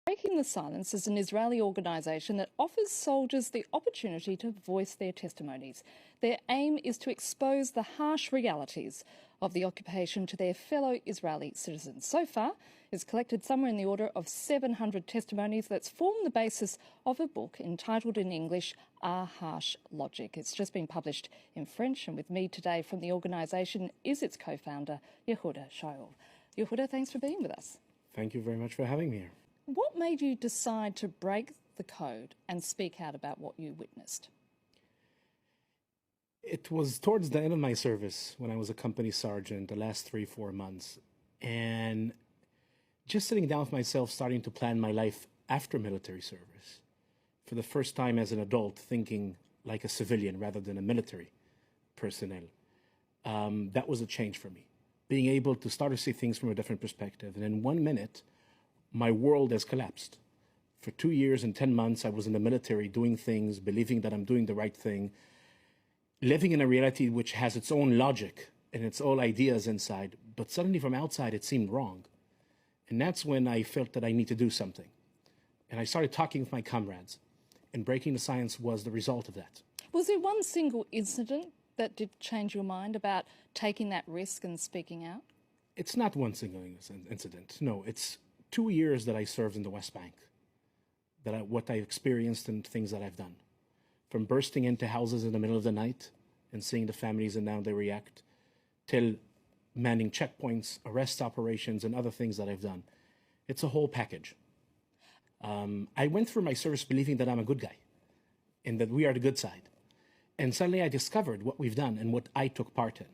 Breaking the Silence is an Israeli organisation that offers soldiers the opportunity to voice their testimonies. Their aim is to expose the harsh realities of the occupation to their fellow Israeli citizens. So far, it's collected somewhere in the order of 700 testimonies that's formed the basis of a book entitled in English, Our Harsh Logic. It's just been published in French, and with me today from the organisation is its co-founder, Yehuda Shaul. Yehuda, thanks for being with us. Thank you very much for having me here. What made you decide to break the code and speak out about what you witnessed? It was towards the end of my service when I was a company sergeant, the last 3-4 months, and just sitting down with myself, starting to plan my life after military service. For the first time as an adult, thinking like a civilian rather than a military personnel. That was a change for me. Being able to start to see things from a different perspective. And in 1 minute, my world has collapsed. For 2 years and 10 months, I was in the military doing things, believing that I'm doing the right thing, living in a reality which has its own logic and its own ideas inside, but suddenly from outside it seemed wrong. And that's when I felt that I need to do something. And I started talking with my comrades, and Breaking the Silence was the result of that. Was there one single incident that did change your mind about taking that risk and speaking out? It's not one single incident. No, it's 2 years that I served in the West Bank, what I experienced and things that I've done. From bursting into houses in the middle of the night and seeing the families and how they react, till manning checkpoints, arrest operations, and other things that I've done. It's a whole package. I went through my service believing that I'm a good guy and that we are the good side. And suddenly I discovered what we've done and what I took part in.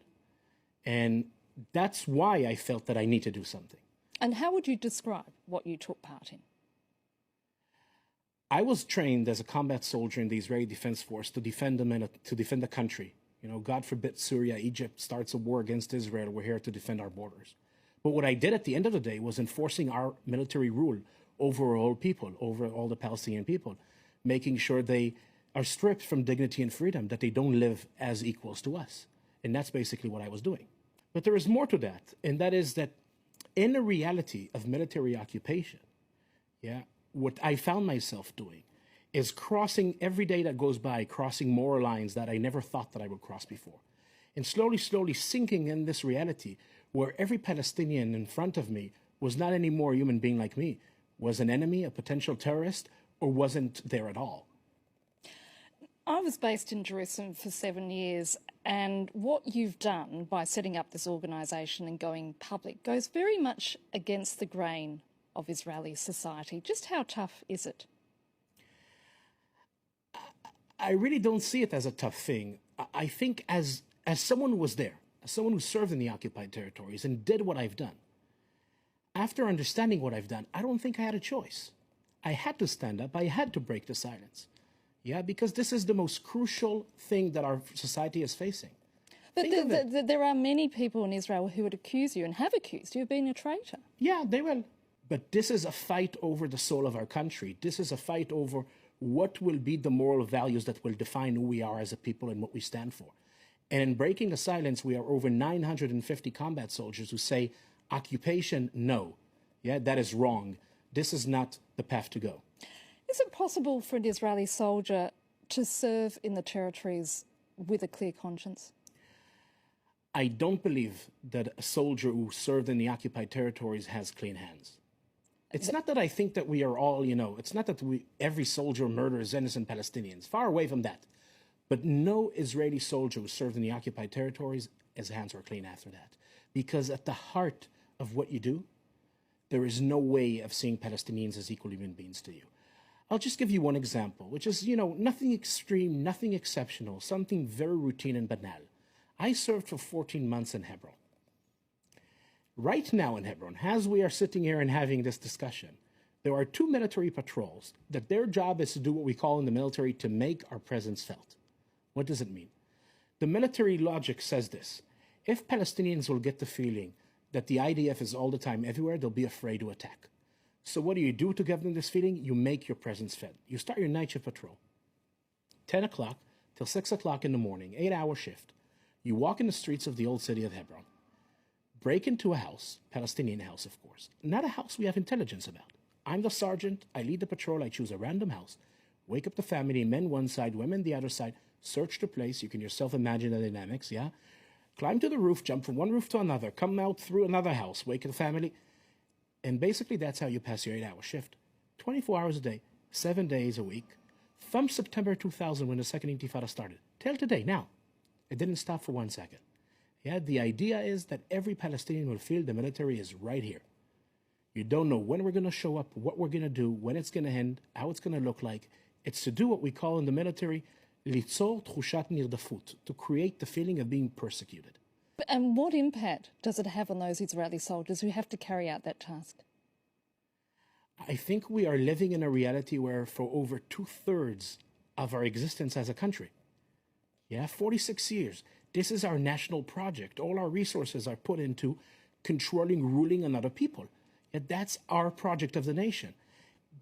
And that's why I felt that I need to do something. And how would you describe what you took part in? I was trained as a combat soldier in the Israeli Defense Force to defend the country. You know, God forbid Syria, Egypt starts a war against Israel. We're here to defend our borders. But what I did at the end of the day was enforcing our military rule over all people, over all the Palestinian people, making sure they are stripped from dignity and freedom, that they don't live as equals to us. And that's basically what I was doing. But there is more to that, and that is that in the reality of military occupation, what I found myself doing is crossing every day that goes by, crossing moral lines that I never thought that I would cross before. And slowly, slowly sinking in this reality where every Palestinian in front of me was not any more a human being like me, was an enemy, a potential terrorist, or wasn't there at all. I was based in Jerusalem for 7 years, and what you've done by setting up this organisation and going public goes very much against the grain of Israeli society. Just how tough is it? I really don't see it as a tough thing. I think as someone who was there, as someone who served in the occupied territories and did what I've done, after understanding what I've done, I don't think I had a choice. I had to stand up. I had to break the silence. Yeah, because this is the most crucial thing that our society is facing. But there are many people in Israel who would accuse you and have accused you of being a traitor. Yeah, they will. But this is a fight over the soul of our country. This is a fight over what will be the moral values that will define who we are as a people and what we stand for. And in Breaking the Silence, we are over 950 combat soldiers who say, occupation, no. Yeah, that is wrong. This is not the path to go. Is it possible for an Israeli soldier to serve in the territories with a clear conscience? I don't believe that a soldier who served in the occupied territories has clean hands. It's not that I think that we are all, it's not that every soldier murders innocent Palestinians. Far away from that. But no Israeli soldier who served in the occupied territories, his hands were clean after that. Because at the heart of what you do, there is no way of seeing Palestinians as equal human beings to you. I'll just give you one example, which is, nothing extreme, nothing exceptional, something very routine and banal. I served for 14 months in Hebron. Right now in Hebron, as we are sitting here and having this discussion, there are 2 military patrols that their job is to do what we call in the military to make our presence felt. What does it mean? The military logic says this: if Palestinians will get the feeling that the IDF is all the time everywhere, they'll be afraid to attack. So what do you do to give them this feeling? You make your presence felt. You start your night shift patrol, 10 o'clock till 6 o'clock in the morning, 8-hour shift. You walk in the streets of the old city of Hebron, break into a house, Palestinian house, of course, not a house we have intelligence about. I'm the sergeant. I lead the patrol. I choose a random house. Wake up the family, men one side, women the other side. Search the place. You can yourself imagine the dynamics, yeah? Climb to the roof, jump from one roof to another, come out through another house, wake up the family. And basically, that's how you pass your 8-hour shift. 24 hours a day, 7 days a week. From September 2000, when the second Intifada started, till today, now, it didn't stop for 1 second. Yeah, the idea is that every Palestinian will feel the military is right here. You don't know when we're going to show up, what we're going to do, when it's going to end, how it's going to look like. It's to do what we call in the military, litzor tchushat nirdafut, to create the feeling of being persecuted. And what impact does it have on those Israeli soldiers who have to carry out that task? I think we are living in a reality where for over 2/3 of our existence as a country, 46 years, this is our national project. All our resources are put into controlling, ruling another people. Yet that's our project of the nation.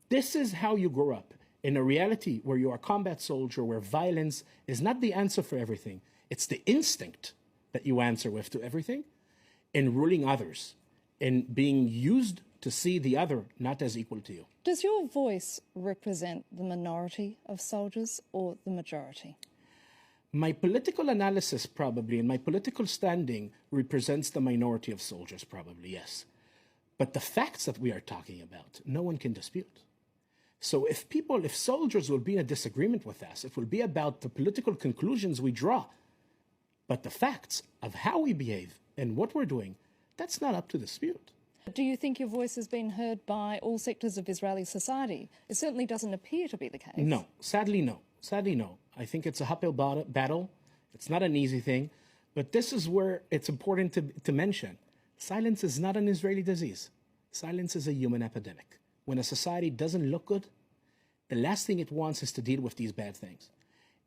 This is how you grow up in a reality where you are a combat soldier, where violence is not the answer for everything. It's the instinct that you answer with to everything, in ruling others, in being used to see the other not as equal to you. Does your voice represent the minority of soldiers or the majority? My political analysis probably, and my political standing represents the minority of soldiers probably, yes. But the facts that we are talking about, no one can dispute. So if soldiers will be in a disagreement with us, it will be about the political conclusions we draw. But the facts of how we behave and what we're doing, that's not up to dispute. Do you think your voice has been heard by all sectors of Israeli society? It certainly doesn't appear to be the case. No, sadly no. Sadly no. I think it's a uphill battle. It's not an easy thing. But this is where it's important to mention. Silence is not an Israeli disease. Silence is a human epidemic. When a society doesn't look good, the last thing it wants is to deal with these bad things.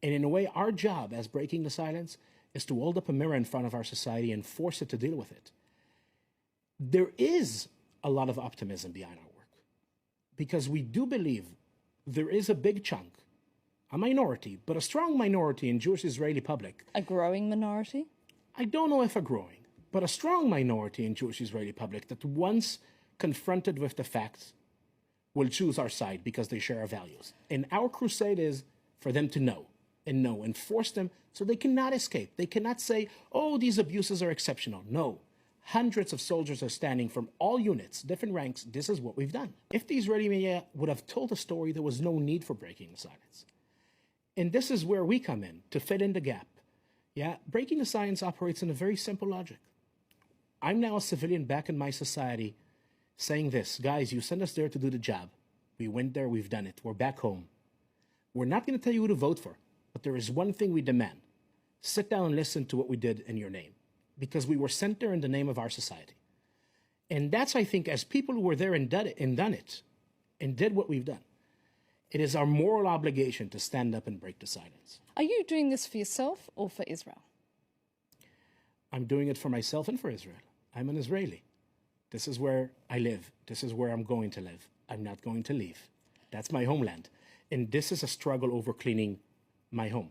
And in a way, our job as breaking the silence is to hold up a mirror in front of our society and force it to deal with it. There is a lot of optimism behind our work because we do believe there is a big chunk, a minority, but a strong minority in Jewish Israeli public. A growing minority? I don't know if a growing, but a strong minority in Jewish Israeli public that once confronted with the facts will choose our side because they share our values. And our crusade is for them to know and force them so they cannot escape. They cannot say, oh, these abuses are exceptional. No. Hundreds of soldiers are standing from all units, different ranks. This is what we've done. If the Israeli media would have told a story, there was no need for breaking the silence. And this is where we come in to fill in the gap. Breaking the silence operates in a very simple logic. I'm now a civilian back in my society saying this, guys, you sent us there to do the job. We went there, we've done it. We're back home. We're not going to tell you who to vote for, but there is one thing we demand. Sit down and listen to what we did in your name, because we were sent there in the name of our society. And that's, I think, as people who were there and done it and did what we've done, it is our moral obligation to stand up and break the silence. Are you doing this for yourself or for Israel? I'm doing it for myself and for Israel. I'm an Israeli. This is where I live. This is where I'm going to live. I'm not going to leave. That's my homeland. And this is a struggle over cleaning my home.